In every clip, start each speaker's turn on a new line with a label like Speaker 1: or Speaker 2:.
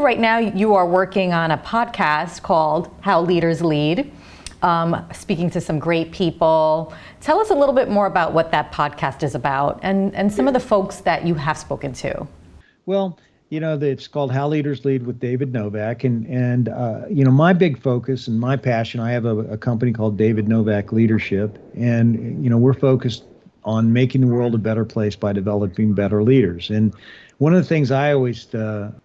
Speaker 1: know right now you are working on a podcast called How Leaders Lead, speaking to some great people. Tell us a little bit more about what that podcast is about and some of the folks that you have spoken to.
Speaker 2: Well, it's called How Leaders Lead with David Novak. And my big focus and my passion, I have a company called David Novak Leadership. And, we're focused on making the world a better place by developing better leaders. And one of the things I always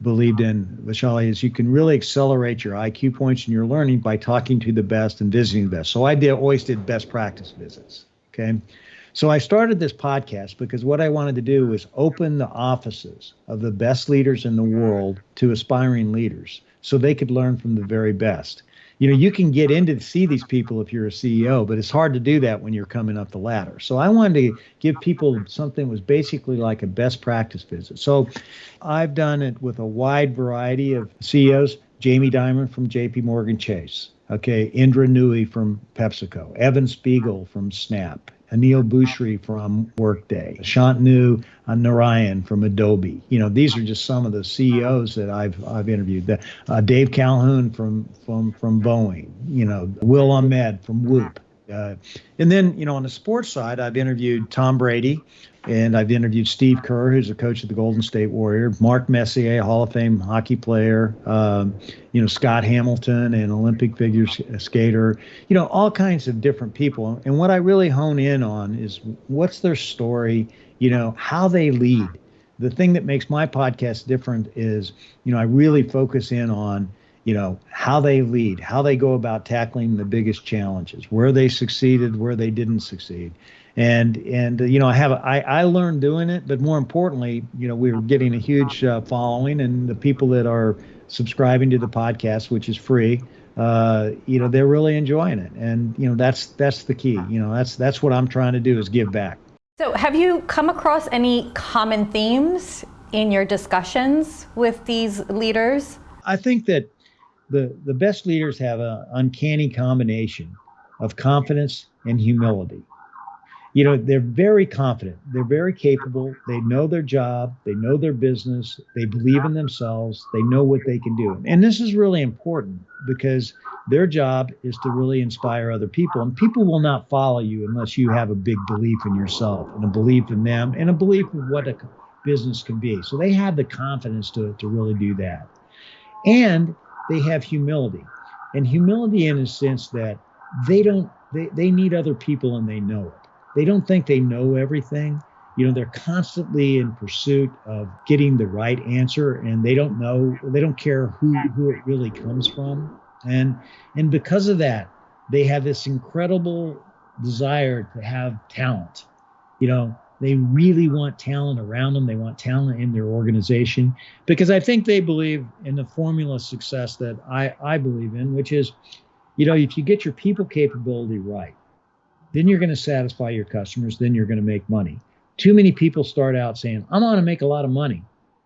Speaker 2: believed in, Vishali, is you can really accelerate your IQ points and your learning by talking to the best and visiting the best. So I always did best practice visits. Okay. So I started this podcast because what I wanted to do was open the offices of the best leaders in the world to aspiring leaders so they could learn from the very best. You can get in to see these people if you're a CEO, but it's hard to do that when you're coming up the ladder. So I wanted to give people something that was basically like a best practice visit. So I've done it with a wide variety of CEOs. Jamie Dimon from JP Morgan Chase. Okay, Indra Nooyi from PepsiCo. Evan Spiegel from Snap. Anil Bhusri from Workday, Shantanu Narayan from Adobe. These are just some of the CEOs that I've interviewed. Dave Calhoun from Boeing. Will Ahmed from Whoop. And then, on the sports side, I've interviewed Tom Brady, and I've interviewed Steve Kerr, who's the coach of the Golden State Warriors, Mark Messier, a Hall of Fame hockey player, Scott Hamilton, an Olympic figure skater, all kinds of different people. And what I really hone in on is what's their story, how they lead. The thing that makes my podcast different is, I really focus in on how they lead, how they go about tackling the biggest challenges, where they succeeded, where they didn't succeed. And I learned doing it, but more importantly, we're getting a huge following, and the people that are subscribing to the podcast, which is free, they're really enjoying it. And, that's the key. That's what I'm trying to do, is give back.
Speaker 1: So have you come across any common themes in your discussions with these leaders?
Speaker 2: I think that the best leaders have an uncanny combination of confidence and humility. They're very confident. They're very capable. They know their job. They know their business. They believe in themselves. They know what they can do. And this is really important because their job is to really inspire other people. And people will not follow you unless you have a big belief in yourself and a belief in them and a belief in what a business can be. So they have the confidence to really do that. And they have humility. And humility in a sense that they need other people and they know it. They don't think they know everything. They're constantly in pursuit of getting the right answer, and they don't care who it really comes from. And because of that, they have this incredible desire to have talent. They really want talent around them. They want talent in their organization, because I think they believe in the formula of success that I believe in, which is, if you get your people capability right, then you're going to satisfy your customers, then you're going to make money. Too many people start out saying, I want to make a lot of money,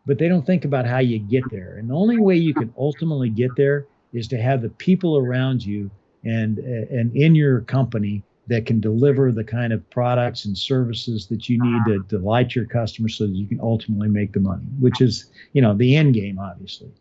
Speaker 2: but they don't think about how you get there. And the only way you can ultimately get there is to have the people around you and in your company that can deliver the kind of products and services that you need to delight your customers so that you can ultimately make the money, which is, the end game, obviously.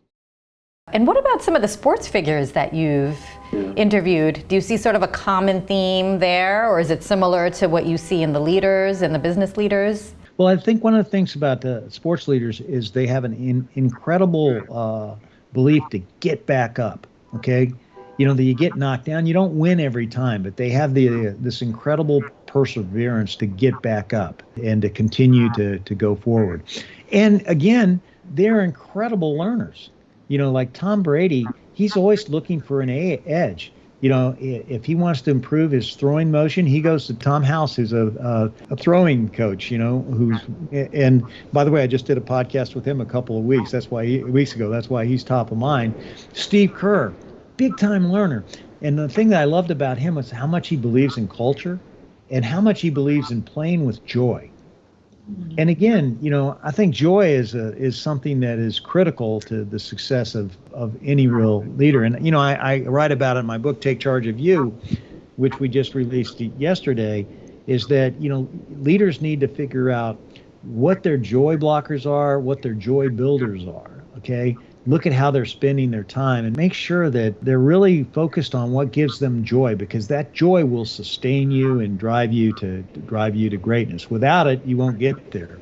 Speaker 1: And what about some of the sports figures that you've interviewed? Do you see sort of a common theme there, or is it similar to what you see in the leaders and the business leaders?
Speaker 2: Well, I think one of the things about the sports leaders is they have an incredible belief to get back up, okay? That you get knocked down, you don't win every time, but they have this incredible perseverance to get back up and to continue to go forward. And again, they're incredible learners. Like Tom Brady, he's always looking for an edge. If he wants to improve his throwing motion, he goes to Tom House, who's a throwing coach, and by the way, I just did a podcast with him a couple of weeks ago. That's why he's top of mind. Steve Kerr, big time learner. And the thing that I loved about him was how much he believes in culture and how much he believes in playing with joy. And again, I think joy is something that is critical to the success of any real leader. And, I write about it in my book, Take Charge of You, which we just released yesterday, is that, leaders need to figure out what their joy blockers are, what their joy builders are. Okay. look at how they're spending their time and make sure that they're really focused on what gives them joy, because that joy will sustain you and drive you to greatness. Without it, you won't get there.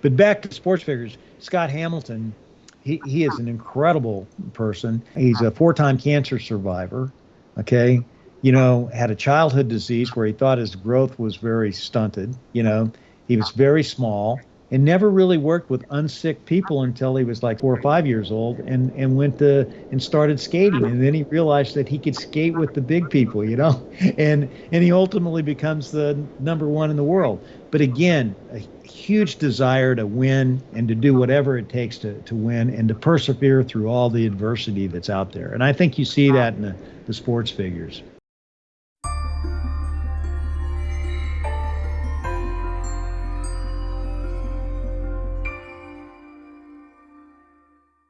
Speaker 2: But back to sports figures, Scott Hamilton, he is an incredible person. He's a 4-time cancer survivor, okay? Had a childhood disease where he thought his growth was very stunted. He was very small and never really worked with unsick people until he was like 4 or 5 years old, and went and started skating. And then he realized that he could skate with the big people, and he ultimately becomes the number one in the world. But again, a huge desire to win and to do whatever it takes to win and to persevere through all the adversity that's out there. And I think you see that in the sports figures.